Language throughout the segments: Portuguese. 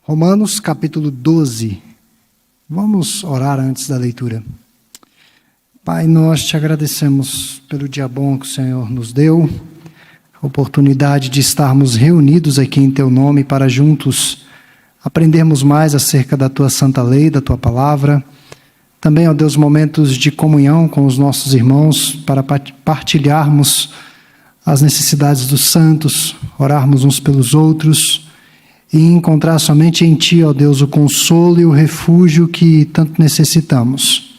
Romanos capítulo 12. Vamos orar antes da leitura. Pai, nós te agradecemos pelo dia bom que o Senhor nos deu, a oportunidade de estarmos reunidos aqui em Teu nome para juntos aprendermos mais acerca da Tua santa lei, da Tua palavra. Também, ó Deus, momentos de comunhão com os nossos irmãos para partilharmos as necessidades dos santos, orarmos uns pelos outros e encontrar somente em Ti, ó Deus, o consolo e o refúgio que tanto necessitamos.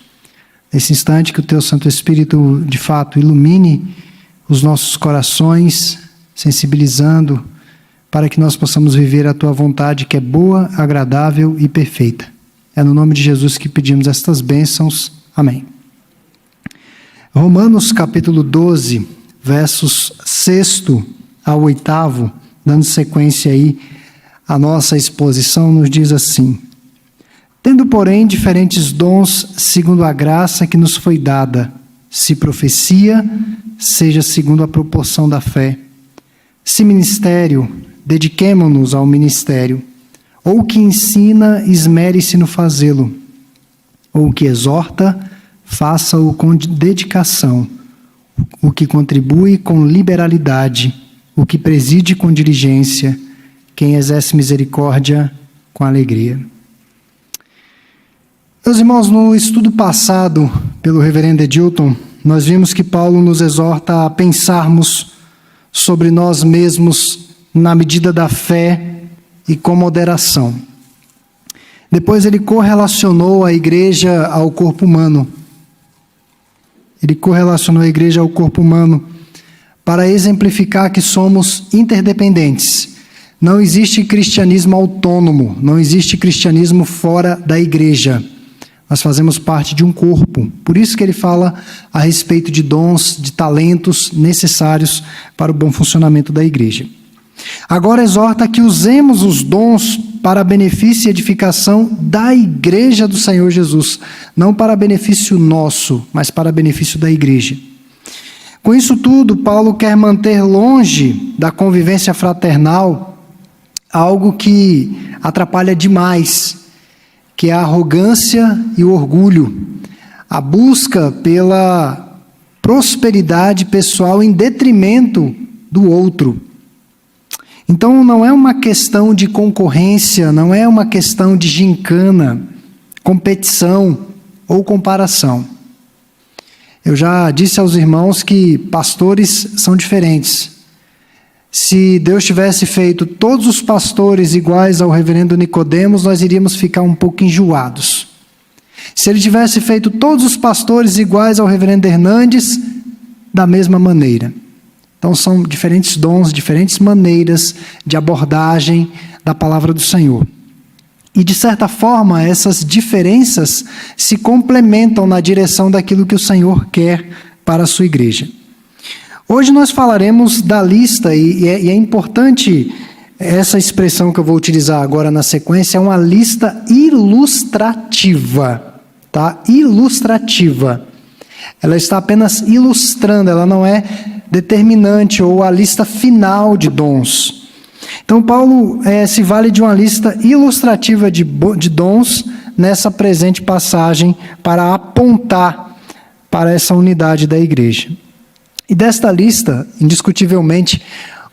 Nesse instante que o Teu Santo Espírito, de fato, ilumine os nossos corações, sensibilizando para que nós possamos viver a Tua vontade, que é boa, agradável e perfeita. É no nome de Jesus que pedimos estas bênçãos. Amém. Romanos capítulo 12, versos 6 ao 8, dando sequência aí a nossa exposição, nos diz assim: tendo, porém, diferentes dons segundo a graça que nos foi dada, se profecia, seja segundo a proporção da fé. Se ministério, dediquemo-nos ao ministério. Ou o que ensina, esmere-se no fazê-lo. Ou o que exorta, faça-o com dedicação. O que contribui com liberalidade. O que preside com diligência. Quem exerce misericórdia com alegria. Meus irmãos, no estudo passado pelo reverendo Edilton, nós vimos que Paulo nos exorta a pensarmos sobre nós mesmos na medida da fé e com moderação. Depois ele correlacionou a igreja ao corpo humano. Para exemplificar que somos interdependentes. Não existe cristianismo autônomo, não existe cristianismo fora da igreja. Nós fazemos parte de um corpo. Por isso que ele fala a respeito de dons, de talentos necessários para o bom funcionamento da igreja. Agora exorta que usemos os dons para benefício e edificação da igreja do Senhor Jesus. Não para benefício nosso, mas para benefício da igreja. Com isso tudo, Paulo quer manter longe da convivência fraternal algo que atrapalha demais, que é a arrogância e o orgulho, a busca pela prosperidade pessoal em detrimento do outro. Então não é uma questão de concorrência, não é uma questão de gincana, competição ou comparação. Eu já disse aos irmãos que pastores são diferentes. Se Deus tivesse feito todos os pastores iguais ao reverendo Nicodemos, nós iríamos ficar um pouco enjoados. Se Ele tivesse feito todos os pastores iguais ao reverendo Hernandes, da mesma maneira. Então são diferentes dons, diferentes maneiras de abordagem da palavra do Senhor. E de certa forma, essas diferenças se complementam na direção daquilo que o Senhor quer para a sua igreja. Hoje nós falaremos da lista, e é importante essa expressão que eu vou utilizar agora na sequência, é uma lista ilustrativa, tá? Ilustrativa. Ela está apenas ilustrando, ela não é determinante ou a lista final de dons. Então Paulo se vale de uma lista ilustrativa de dons nessa presente passagem para apontar para essa unidade da igreja. E desta lista, indiscutivelmente,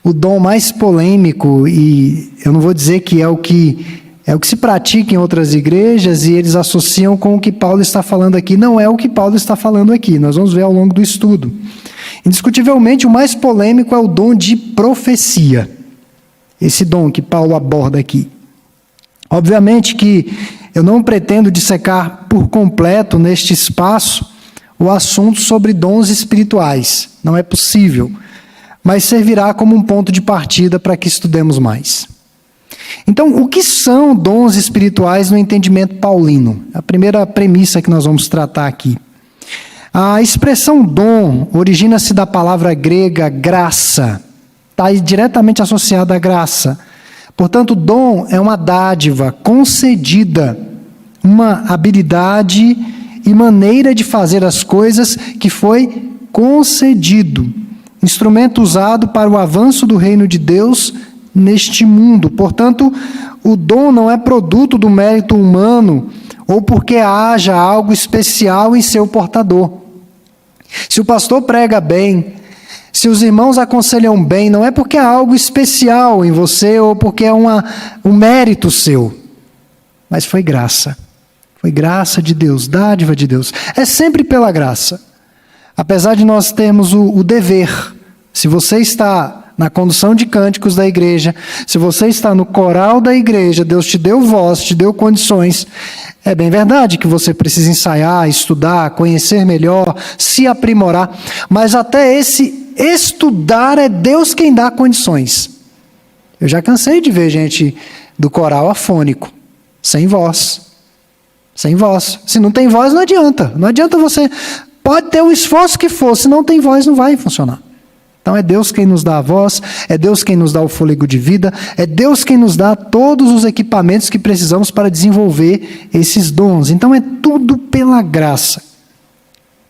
o dom mais polêmico, e eu não vou dizer que é o que se pratica em outras igrejas, e eles associam com o que Paulo está falando aqui, não é o que Paulo está falando aqui, nós vamos ver ao longo do estudo. Indiscutivelmente, o mais polêmico é o dom de profecia, esse dom que Paulo aborda aqui. Obviamente que eu não pretendo dissecar por completo neste espaço o assunto sobre dons espirituais. Não é possível, mas servirá como um ponto de partida para que estudemos mais. Então, o que são dons espirituais no entendimento paulino? A primeira premissa que nós vamos tratar aqui. A expressão dom origina-se da palavra grega graça, está diretamente associada à graça. Portanto, dom é uma dádiva concedida, uma habilidade e maneira de fazer as coisas que foi concedido, instrumento usado para o avanço do reino de Deus neste mundo. Portanto, o dom não é produto do mérito humano ou porque haja algo especial em seu portador. Se o pastor prega bem, se os irmãos aconselham bem, não é porque há algo especial em você ou porque é um mérito seu, mas foi graça. Foi graça de Deus, dádiva de Deus. É sempre pela graça. Apesar de nós termos o dever, se você está na condução de cânticos da igreja, se você está no coral da igreja, Deus te deu voz, te deu condições. É bem verdade que você precisa ensaiar, estudar, conhecer melhor, se aprimorar, mas até esse estudar é Deus quem dá condições. Eu já cansei de ver gente do coral afônico, sem voz. Sem voz. Se não tem voz, não adianta. Não adianta você... Pode ter o esforço que for, se não tem voz, não vai funcionar. Então é Deus quem nos dá a voz, é Deus quem nos dá o fôlego de vida, é Deus quem nos dá todos os equipamentos que precisamos para desenvolver esses dons. Então é tudo pela graça.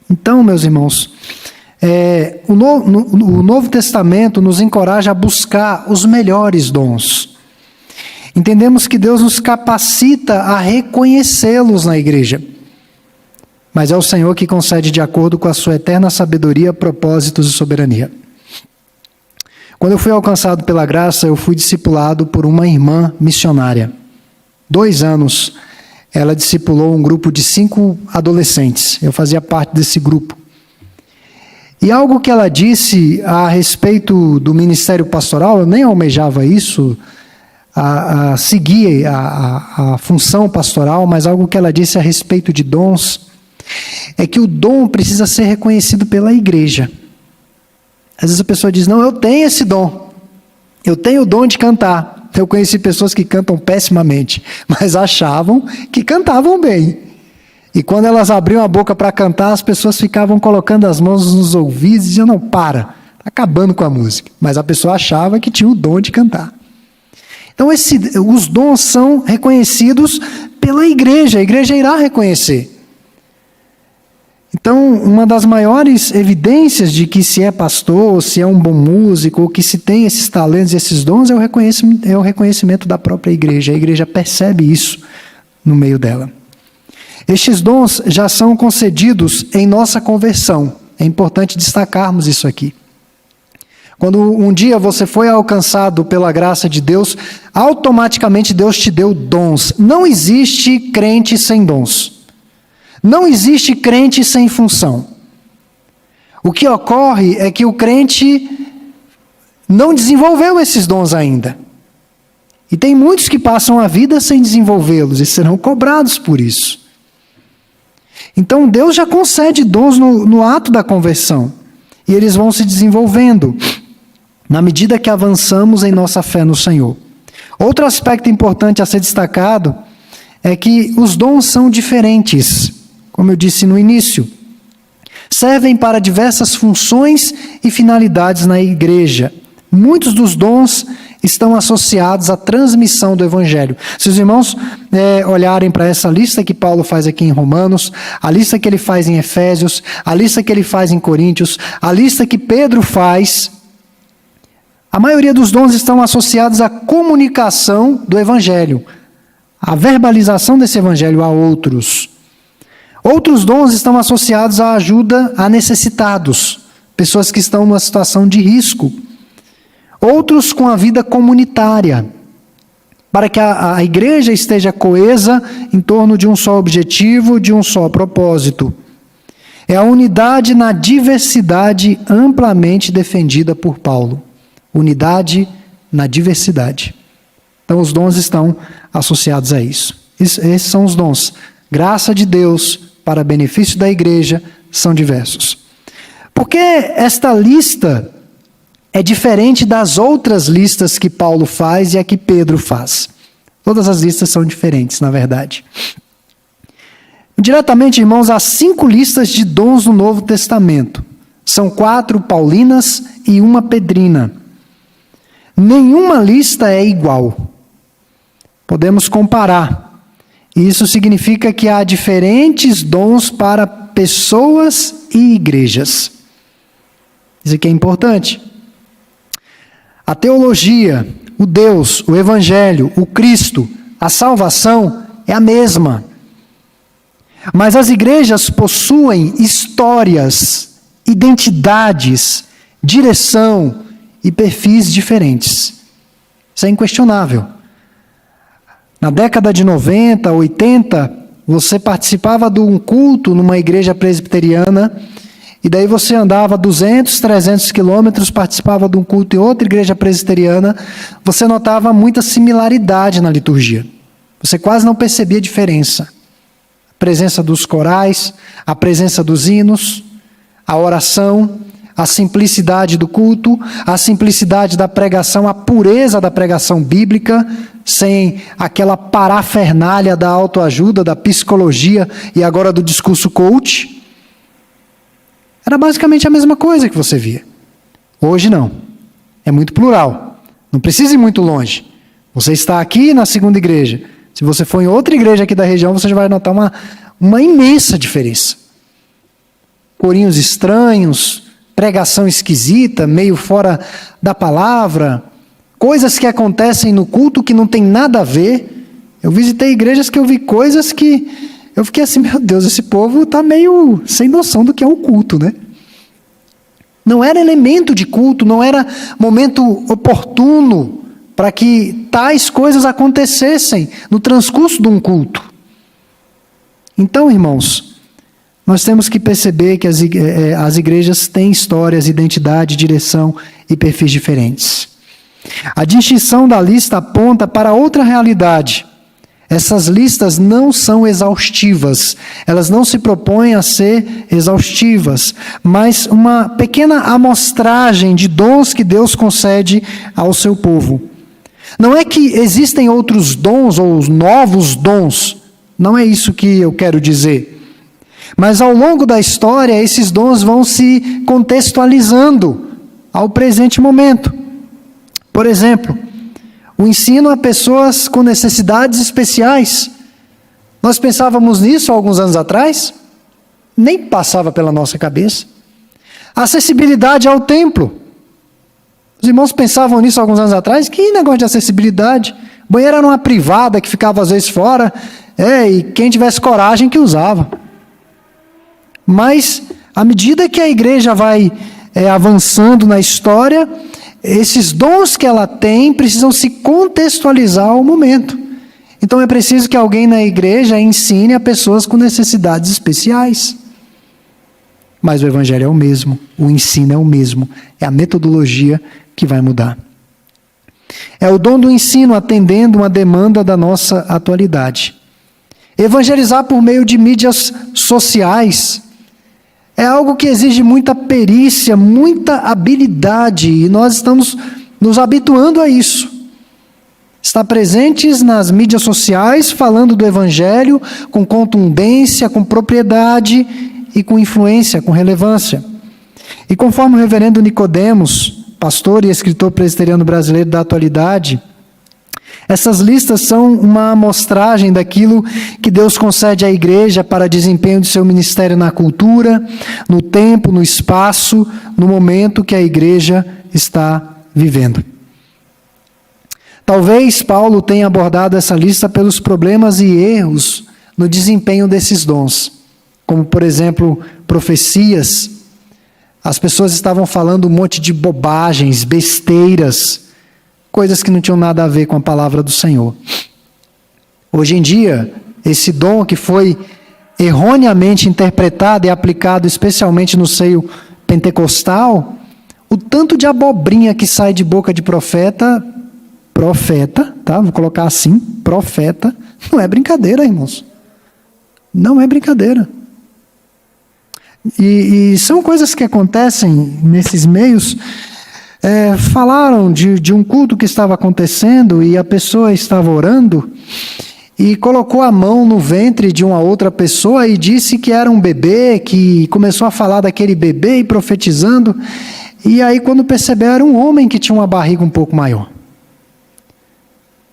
Então, meus irmãos, o Novo Testamento nos encoraja a buscar os melhores dons. Entendemos que Deus nos capacita a reconhecê-los na igreja. Mas é o Senhor que concede de acordo com a sua eterna sabedoria, propósitos e soberania. Quando eu fui alcançado pela graça, eu fui discipulado por uma irmã missionária. 2 anos, ela discipulou um grupo de 5 adolescentes. Eu fazia parte desse grupo. E algo que ela disse a respeito do ministério pastoral, eu nem almejava isso, a seguir a função pastoral, mas algo que ela disse a respeito de dons, é que o dom precisa ser reconhecido pela igreja. Às vezes a pessoa diz, não, eu tenho esse dom. Eu tenho o dom de cantar. Eu conheci pessoas que cantam pessimamente, mas achavam que cantavam bem. E quando elas abriam a boca para cantar, as pessoas ficavam colocando as mãos nos ouvidos e diziam, não, para, está acabando com a música. Mas a pessoa achava que tinha o dom de cantar. Então os dons são reconhecidos pela igreja. A igreja irá reconhecer. Então, uma das maiores evidências de que se é pastor, se é um bom músico, ou que se tem esses talentos e esses dons, é o reconhecimento da própria igreja. A igreja percebe isso no meio dela. Estes dons já são concedidos em nossa conversão. É importante destacarmos isso aqui. Quando um dia você foi alcançado pela graça de Deus, automaticamente Deus te deu dons. Não existe crente sem dons. Não existe crente sem função. O que ocorre é que o crente não desenvolveu esses dons ainda. E tem muitos que passam a vida sem desenvolvê-los e serão cobrados por isso. Então Deus já concede dons no ato da conversão. E eles vão se desenvolvendo na medida que avançamos em nossa fé no Senhor. Outro aspecto importante a ser destacado é que os dons são diferentes. Como eu disse no início, servem para diversas funções e finalidades na igreja. Muitos dos dons estão associados à transmissão do Evangelho. Se os irmãos olharem para essa lista que Paulo faz aqui em Romanos, a lista que ele faz em Efésios, a lista que ele faz em Coríntios, a lista que Pedro faz, a maioria dos dons estão associados à comunicação do Evangelho, à verbalização desse Evangelho a outros. Outros dons estão associados à ajuda a necessitados, pessoas que estão numa situação de risco. Outros com a vida comunitária, para que a igreja esteja coesa em torno de um só objetivo, de um só propósito. É a unidade na diversidade amplamente defendida por Paulo. Unidade na diversidade. Então os dons estão associados a isso. Esses são os dons. Graça de Deus para benefício da igreja, são diversos. Porque esta lista é diferente das outras listas que Paulo faz e a que Pedro faz. Todas as listas são diferentes, na verdade. Diretamente, irmãos, há 5 listas de dons no Novo Testamento. São 4 paulinas e 1 pedrina. Nenhuma lista é igual. Podemos comparar. E isso significa que há diferentes dons para pessoas e igrejas. Isso aqui é importante. A teologia, o Deus, o Evangelho, o Cristo, a salvação é a mesma. Mas as igrejas possuem histórias, identidades, direção e perfis diferentes. Isso é inquestionável. Na década de 90, 80, você participava de um culto numa igreja presbiteriana, e daí você andava 200, 300 quilômetros, participava de um culto em outra igreja presbiteriana, você notava muita similaridade na liturgia. Você quase não percebia diferença. A presença dos corais, a presença dos hinos, a oração, a simplicidade do culto, a simplicidade da pregação, a pureza da pregação bíblica, sem aquela parafernália da autoajuda, da psicologia e agora do discurso coach. Era basicamente a mesma coisa que você via. Hoje não. É muito plural. Não precisa ir muito longe. Você está aqui na segunda igreja. Se você for em outra igreja aqui da região, você já vai notar uma imensa diferença. Corinhos estranhos, pregação esquisita, meio fora da palavra, coisas que acontecem no culto que não tem nada a ver. Eu visitei igrejas que eu vi coisas que eu fiquei assim, meu Deus, esse povo está meio sem noção do que é um culto, né? Não era elemento de culto, não era momento oportuno para que tais coisas acontecessem no transcurso de um culto. Então, irmãos, nós temos que perceber que as igrejas têm histórias, identidade, direção e perfis diferentes. A distinção da lista aponta para outra realidade. Essas listas não são exaustivas, elas não se propõem a ser exaustivas, mas uma pequena amostragem de dons que Deus concede ao seu povo. Não é que existem outros dons ou novos dons, não é isso que eu quero dizer. Mas ao longo da história, esses dons vão se contextualizando ao presente momento. Por exemplo, o ensino a pessoas com necessidades especiais. Nós pensávamos nisso há alguns anos atrás? Nem passava pela nossa cabeça. Acessibilidade ao templo. Os irmãos pensavam nisso há alguns anos atrás? Que negócio de acessibilidade? O banheiro era uma privada que ficava às vezes fora, e quem tivesse coragem que usava. Mas, à medida que a igreja vai avançando na história, esses dons que ela tem precisam se contextualizar ao momento. Então é preciso que alguém na igreja ensine a pessoas com necessidades especiais. Mas o evangelho é o mesmo, o ensino é o mesmo, é a metodologia que vai mudar. É o dom do ensino atendendo uma demanda da nossa atualidade. Evangelizar por meio de mídias sociais é algo que exige muita perícia, muita habilidade, e nós estamos nos habituando a isso. Estar presentes nas mídias sociais, falando do Evangelho, com contundência, com propriedade e com influência, com relevância. E conforme o reverendo Nicodemos, pastor e escritor presbiteriano brasileiro da atualidade, essas listas são uma amostragem daquilo que Deus concede à igreja para desempenho de seu ministério na cultura, no tempo, no espaço, no momento que a igreja está vivendo. Talvez Paulo tenha abordado essa lista pelos problemas e erros no desempenho desses dons, como, por exemplo, profecias. As pessoas estavam falando um monte de bobagens, besteiras, coisas que não tinham nada a ver com a palavra do Senhor. Hoje em dia, esse dom que foi erroneamente interpretado e aplicado especialmente no seio pentecostal, o tanto de abobrinha que sai de boca de profeta, tá? Vou colocar assim, profeta, não é brincadeira, irmãos. Não é brincadeira. E são coisas que acontecem nesses meios. Falaram de um culto que estava acontecendo e a pessoa estava orando e colocou a mão no ventre de uma outra pessoa e disse que era um bebê, que começou a falar daquele bebê e profetizando, e aí quando percebeu era um homem que tinha uma barriga um pouco maior.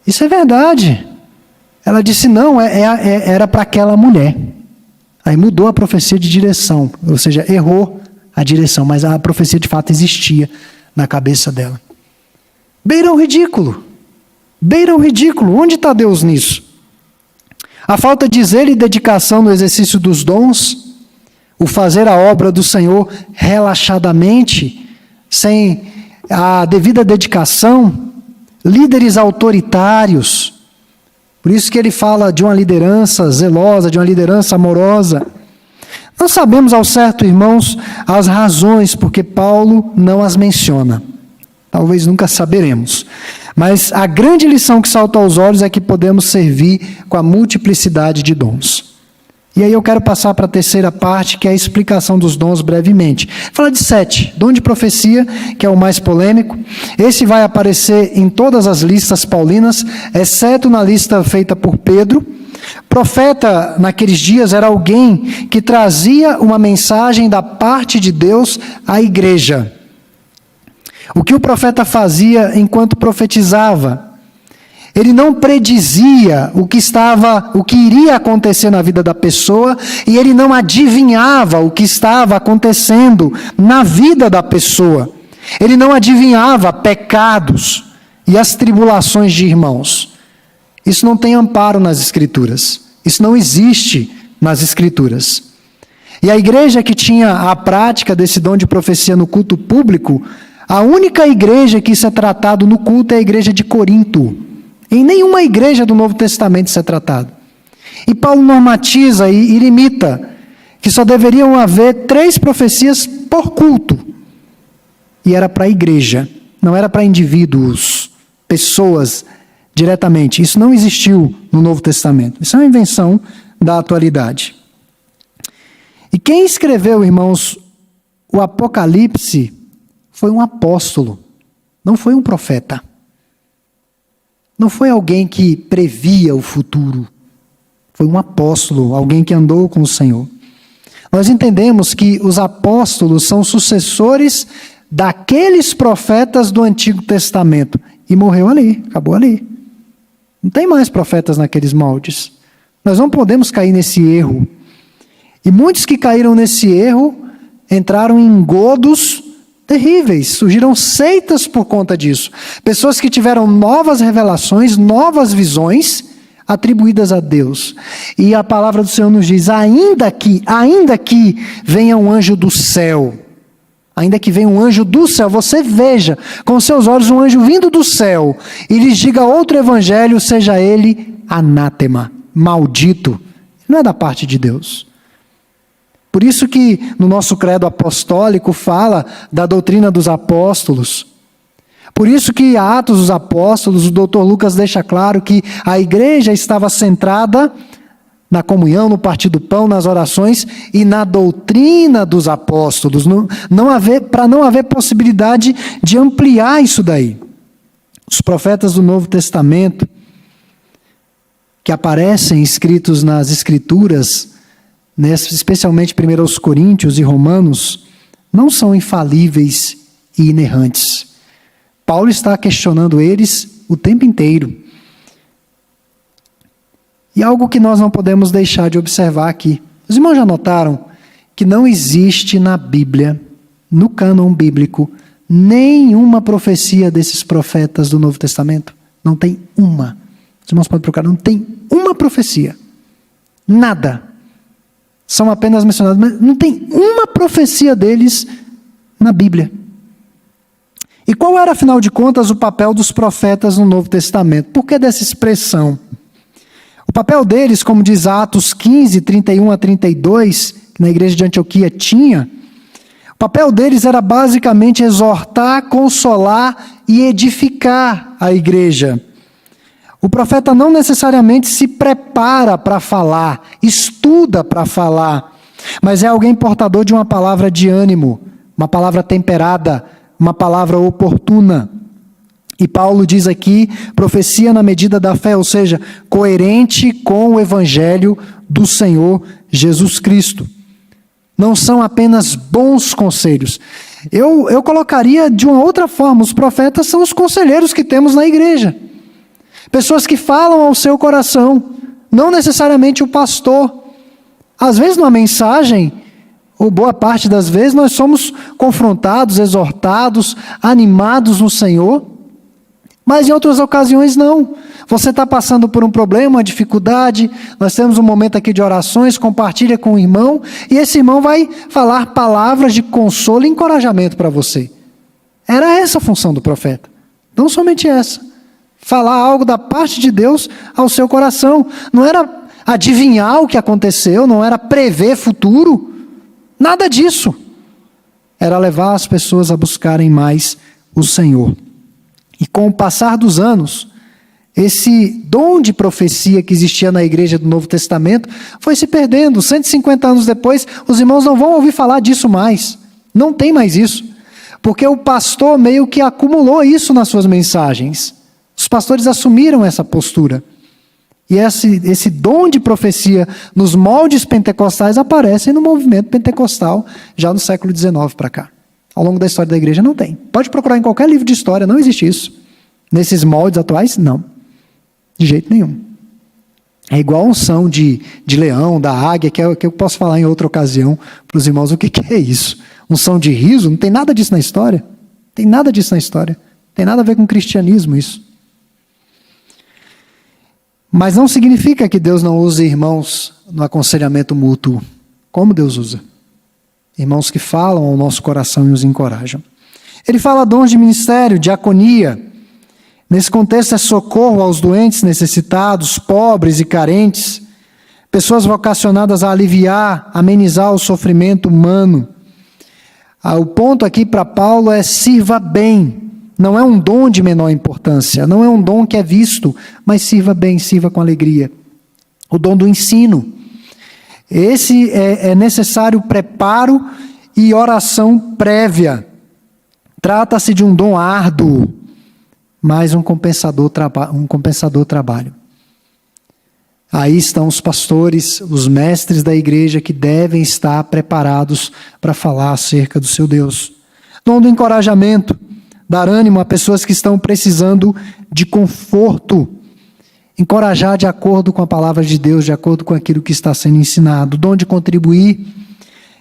Isso é verdade. Ela disse não, era para aquela mulher. Aí mudou a profecia de direção, ou seja, errou a direção, mas a profecia de fato existia na cabeça dela. Beira o ridículo. Beira o ridículo. Onde está Deus nisso? A falta de zelo e dedicação no exercício dos dons, o fazer a obra do Senhor relaxadamente, sem a devida dedicação, líderes autoritários. Por isso que ele fala de uma liderança zelosa, de uma liderança amorosa. Não sabemos ao certo, irmãos, as razões porque Paulo não as menciona. Talvez nunca saberemos. Mas a grande lição que salta aos olhos é que podemos servir com a multiplicidade de dons. E aí eu quero passar para a terceira parte, que é a explicação dos dons brevemente. Fala de 7, dom de profecia, que é o mais polêmico. Esse vai aparecer em todas as listas paulinas, exceto na lista feita por Pedro. Profeta, naqueles dias, era alguém que trazia uma mensagem da parte de Deus à igreja. O que o profeta fazia enquanto profetizava? Ele não predizia o que iria acontecer na vida da pessoa, e ele não adivinhava o que estava acontecendo na vida da pessoa. Ele não adivinhava pecados e as tribulações de irmãos. Isso não tem amparo nas Escrituras. Isso não existe nas Escrituras. E a igreja que tinha a prática desse dom de profecia no culto público, a única igreja que isso é tratado no culto é a igreja de Corinto. Em nenhuma igreja do Novo Testamento isso é tratado. E Paulo normatiza e limita que só deveriam haver 3 profecias por culto. E era para a igreja, não era para indivíduos, pessoas diretamente. Isso não existiu no Novo Testamento. Isso é uma invenção da atualidade. E quem escreveu, irmãos, o Apocalipse foi um apóstolo, não foi um profeta. Não foi alguém que previa o futuro. Foi um apóstolo, alguém que andou com o Senhor. Nós entendemos que os apóstolos são sucessores daqueles profetas do Antigo Testamento. E morreu ali, acabou ali. Não tem mais profetas naqueles moldes. Nós não podemos cair nesse erro. E muitos que caíram nesse erro entraram em engodos terríveis, surgiram seitas por conta disso. Pessoas que tiveram novas revelações, novas visões atribuídas a Deus. E a palavra do Senhor nos diz, ainda que venha um anjo do céu, ainda que venha um anjo do céu, você veja com seus olhos um anjo vindo do céu e lhes diga outro evangelho, seja ele anátema, maldito. Não é da parte de Deus. Por isso que no nosso credo apostólico fala da doutrina dos apóstolos. Por isso que Atos dos Apóstolos, o Dr. Lucas deixa claro que a igreja estava centrada na comunhão, no partir do pão, nas orações e na doutrina dos apóstolos, para não haver possibilidade de ampliar isso daí. Os profetas do Novo Testamento, que aparecem escritos nas Escrituras, especialmente 1 Coríntios e Romanos, não são infalíveis e inerrantes. Paulo está questionando eles o tempo inteiro. E algo que nós não podemos deixar de observar aqui. Os irmãos já notaram que não existe na Bíblia, no cânon bíblico, nenhuma profecia desses profetas do Novo Testamento? Não tem uma. Os irmãos podem procurar, não tem uma profecia. Nada. São apenas mencionados, mas não tem uma profecia deles na Bíblia. E qual era, afinal de contas, o papel dos profetas no Novo Testamento? Por que dessa expressão? O papel deles, como diz Atos 15, 31 a 32, que na igreja de Antioquia tinha, o papel deles era basicamente exortar, consolar e edificar a igreja. O profeta não necessariamente se prepara para falar, estuda para falar, mas é alguém portador de uma palavra de ânimo, uma palavra temperada, uma palavra oportuna. E Paulo diz aqui, profecia na medida da fé, ou seja, coerente com o evangelho do Senhor Jesus Cristo. Não são apenas bons conselhos. Eu colocaria de uma outra forma, os profetas são os conselheiros que temos na igreja. Pessoas que falam ao seu coração, não necessariamente o pastor. Às vezes numa mensagem, ou boa parte das vezes, nós somos confrontados, exortados, animados no Senhor, Mas em outras ocasiões não. Você está passando por um problema, uma dificuldade, nós temos um momento aqui de orações, compartilha com o irmão, e esse irmão vai falar palavras de consolo e encorajamento para você. Era essa a função do profeta. Não somente essa. Falar algo da parte de Deus ao seu coração. Não era adivinhar o que aconteceu, não era prever futuro. Nada disso. Era levar as pessoas a buscarem mais o Senhor. E com o passar dos anos, esse dom de profecia que existia na igreja do Novo Testamento foi se perdendo. 150 anos depois, os irmãos não vão ouvir falar disso mais. Não tem mais isso. Porque o pastor meio que acumulou isso nas suas mensagens. Os pastores assumiram essa postura. E esse dom de profecia nos moldes pentecostais aparece no movimento pentecostal já no século XIX para cá. Ao longo da história da igreja não tem. Pode procurar em qualquer livro de história, não existe isso. Nesses moldes atuais, não. De jeito nenhum. É igual a unção de leão, da águia, que eu posso falar em outra ocasião para os irmãos o que é isso. Unção de riso, não tem nada disso na história. Tem nada disso na história. Tem nada a ver com cristianismo isso. Mas não significa que Deus não use irmãos no aconselhamento mútuo. Como Deus usa? Irmãos que falam ao nosso coração e os encorajam. Ele fala dons de ministério, diaconia. Nesse contexto é socorro aos doentes, necessitados, pobres e carentes. Pessoas vocacionadas a aliviar, amenizar o sofrimento humano. O ponto aqui para Paulo é sirva bem. Não é um dom de menor importância, não é um dom que é visto, mas sirva bem, sirva com alegria. O dom do ensino. Esse é necessário preparo e oração prévia. Trata-se de um dom árduo, mas um compensador trabalho. Aí estão os pastores, os mestres da igreja que devem estar preparados para falar acerca do seu Deus. Dom do encorajamento. Dar ânimo a pessoas que estão precisando de conforto. Encorajar de acordo com a palavra de Deus, de acordo com aquilo que está sendo ensinado. O dom de contribuir,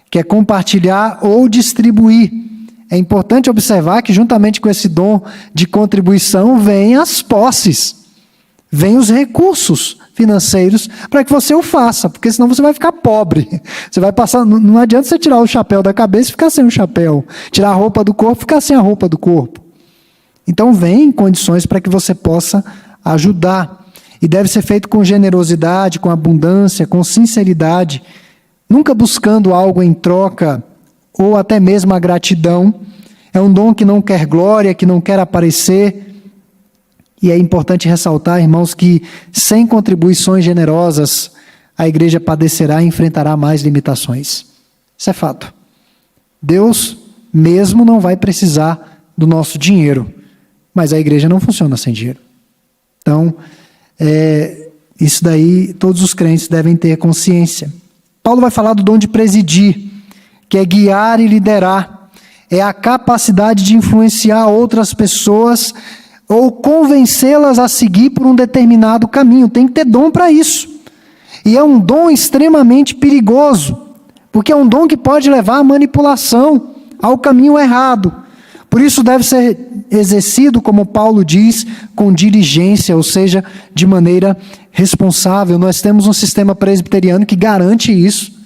que é compartilhar ou distribuir. É importante observar que juntamente com esse dom de contribuição vem as posses, vem os recursos financeiros para que você o faça, porque senão você vai ficar pobre. Você vai passar, não adianta você tirar o chapéu da cabeça e ficar sem o chapéu, tirar a roupa do corpo e ficar sem a roupa do corpo. Então vem condições para que você possa ajudar. E deve ser feito com generosidade, com abundância, com sinceridade, nunca buscando algo em troca ou até mesmo a gratidão. É um dom que não quer glória, que não quer aparecer. E é importante ressaltar, irmãos, que sem contribuições generosas, a igreja padecerá e enfrentará mais limitações. Isso é fato. Deus mesmo não vai precisar do nosso dinheiro, mas a igreja não funciona sem dinheiro. Então, isso daí todos os crentes devem ter consciência. Paulo vai falar do dom de presidir, que é guiar e liderar. É a capacidade de influenciar outras pessoas ou convencê-las a seguir por um determinado caminho. Tem que ter dom para isso. E é um dom extremamente perigoso, porque é um dom que pode levar à manipulação, ao caminho errado. Por isso deve ser exercido, como Paulo diz, com diligência, ou seja, de maneira responsável. Nós temos um sistema presbiteriano que garante isso.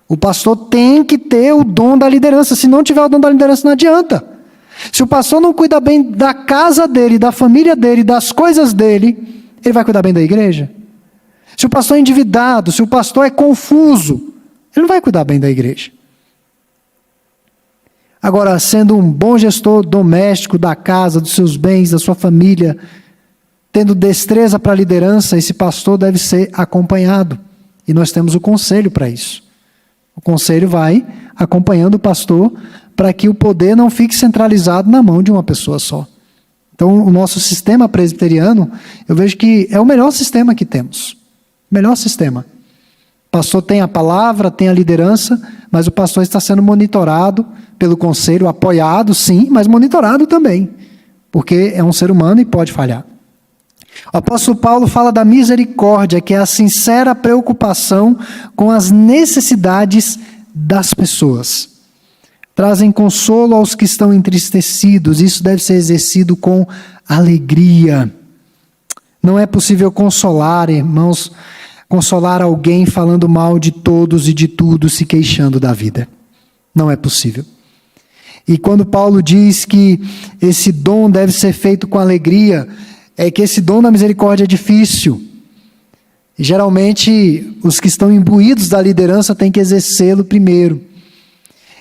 O pastor tem que ter o dom da liderança. Se não tiver o dom da liderança, não adianta. Se o pastor não cuida bem da casa dele, da família dele, das coisas dele, ele vai cuidar bem da igreja? Se o pastor é endividado, se o pastor é confuso, ele não vai cuidar bem da igreja. Agora, sendo um bom gestor doméstico da casa, dos seus bens, da sua família, tendo destreza para a liderança, esse pastor deve ser acompanhado. E nós temos o conselho para isso. O conselho vai acompanhando o pastor para que o poder não fique centralizado na mão de uma pessoa só. Então, o nosso sistema presbiteriano, eu vejo que é o melhor sistema que temos. O melhor sistema. O pastor tem a palavra, tem a liderança, mas o pastor está sendo monitorado pelo conselho, apoiado, sim, mas monitorado também, porque é um ser humano e pode falhar. O apóstolo Paulo fala da misericórdia, que é a sincera preocupação com as necessidades das pessoas. trazem consolo aos que estão entristecidos. Isso deve ser exercido com alegria. Não é possível consolar, irmãos, consolar alguém falando mal de todos e de tudo, se queixando da vida. Não é possível. E quando Paulo diz que esse dom deve ser feito com alegria, é que esse dom da misericórdia é difícil. E geralmente, os que estão imbuídos da liderança têm que exercê-lo primeiro.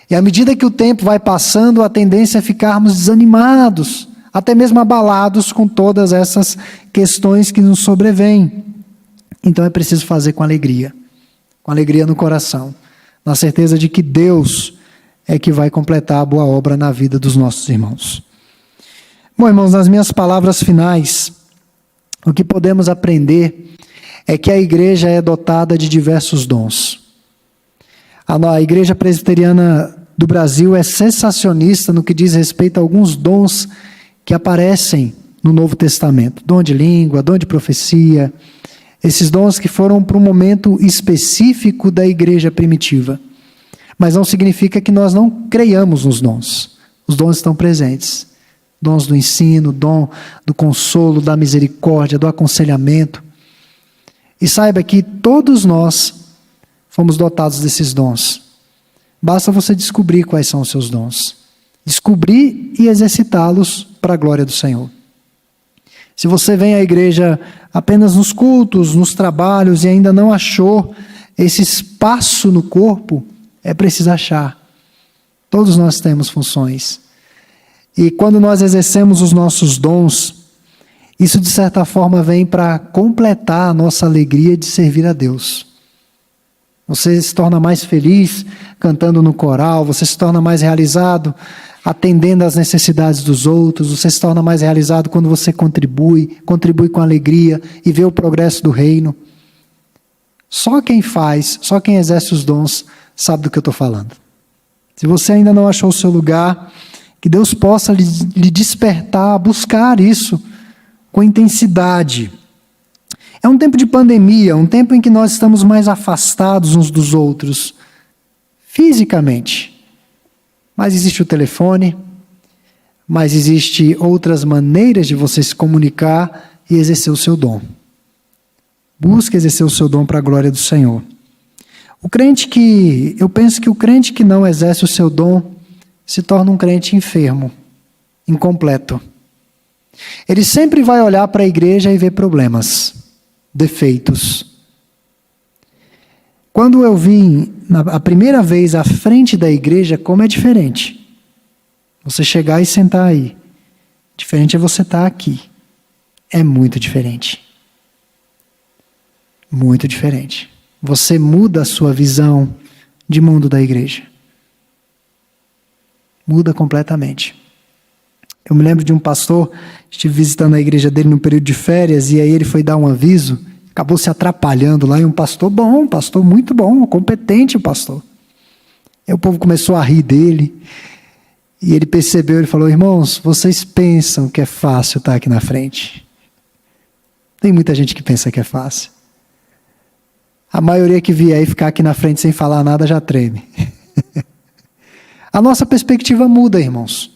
E à medida que o tempo vai passando, a tendência é ficarmos desanimados, até mesmo abalados com todas essas questões que nos sobrevêm. Então é preciso fazer com alegria no coração, na certeza de que Deus é que vai completar a boa obra na vida dos nossos irmãos. Bom, irmãos, nas minhas palavras finais, o que podemos aprender é que a igreja é dotada de diversos dons. A Igreja Presbiteriana do Brasil é sensacionista no que diz respeito a alguns dons que aparecem no Novo Testamento. Dom de língua, dom de profecia, esses dons que foram para um momento específico da igreja primitiva. Mas não significa que nós não creiamos nos dons. Os dons estão presentes. Dons do ensino, dom do consolo, da misericórdia, do aconselhamento. E saiba que todos nós fomos dotados desses dons. Basta você descobrir quais são os seus dons. Descobrir e exercitá-los para a glória do Senhor. Se você vem à igreja apenas nos cultos, nos trabalhos e ainda não achou esse espaço no corpo, é preciso achar. Todos nós temos funções. E quando nós exercemos os nossos dons, isso de certa forma vem para completar a nossa alegria de servir a Deus. Você se torna mais feliz cantando no coral, você se torna mais realizado atendendo às necessidades dos outros, você se torna mais realizado quando você contribui com alegria e vê o progresso do reino. Só quem faz, só quem exerce os dons sabe do que eu estou falando. Se você ainda não achou o seu lugar, que Deus possa lhe despertar a buscar isso com intensidade. É um tempo de pandemia, um tempo em que nós estamos mais afastados uns dos outros, fisicamente. Mas existe o telefone, mas existe outras maneiras de você se comunicar e exercer o seu dom. Busque exercer o seu dom para a glória do Senhor. Eu penso que o crente que não exerce o seu dom se torna um crente enfermo, incompleto. Ele sempre vai olhar para a igreja e ver problemas, defeitos. Quando eu vim a primeira vez à frente da igreja, como é diferente. Você chegar e sentar aí. Diferente é você estar aqui. É muito diferente. Muito diferente. Você muda a sua visão de mundo da igreja. Muda completamente. Eu me lembro de um pastor, estive visitando a igreja dele no período de férias, e aí ele foi dar um aviso, acabou se atrapalhando lá, e um pastor bom, um pastor muito bom, competente o pastor. Aí o povo começou a rir dele, e ele percebeu, ele falou: irmãos, vocês pensam que é fácil estar aqui na frente? Tem muita gente que pensa que é fácil. A maioria que vier e ficar aqui na frente sem falar nada já treme. A nossa perspectiva muda, irmãos.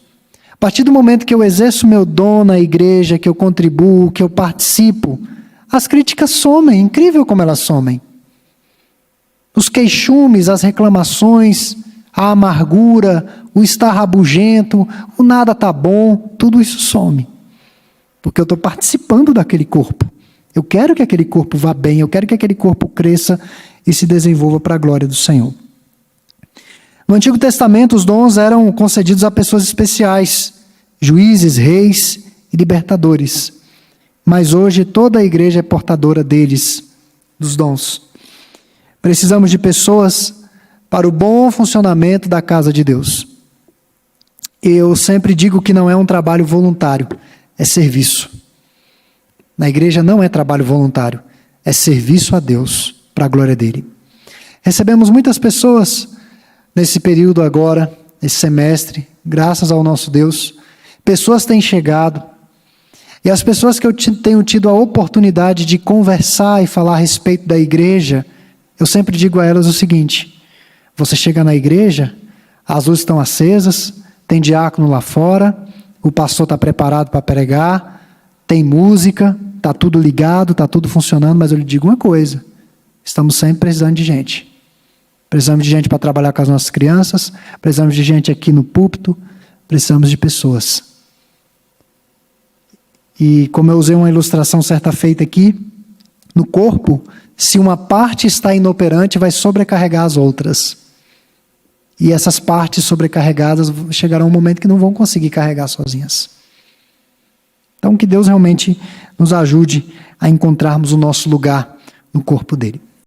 A partir do momento que eu exerço meu dom na igreja, que eu contribuo, que eu participo, as críticas somem, incrível como elas somem. Os queixumes, as reclamações, a amargura, o estar rabugento, o nada tá bom, tudo isso some. Porque eu estou participando daquele corpo. Eu quero que aquele corpo vá bem, eu quero que aquele corpo cresça e se desenvolva para a glória do Senhor. No Antigo Testamento, os dons eram concedidos a pessoas especiais, juízes, reis e libertadores. Mas hoje toda a igreja é portadora deles, dos dons. Precisamos de pessoas para o bom funcionamento da casa de Deus. Eu sempre digo que não é um trabalho voluntário, é serviço. Na igreja não é trabalho voluntário, é serviço a Deus, para a glória dele. Recebemos muitas pessoas nesse período agora, nesse semestre, graças ao nosso Deus. Pessoas têm chegado, e as pessoas que eu tenho tido a oportunidade de conversar e falar a respeito da igreja, eu sempre digo a elas o seguinte: você chega na igreja, As luzes estão acesas, tem diácono lá fora, o pastor está preparado para pregar, tem música, está tudo ligado, está tudo funcionando, mas eu lhe digo uma coisa, estamos sempre precisando de gente. Precisamos de gente para trabalhar com as nossas crianças, precisamos de gente aqui no púlpito, precisamos de pessoas. E como eu usei uma ilustração certa feita aqui, no corpo, se uma parte está inoperante, vai sobrecarregar as outras. E essas partes sobrecarregadas chegarão um momento que não vão conseguir carregar sozinhas. Então, que Deus realmente nos ajude a encontrarmos o nosso lugar no corpo dele.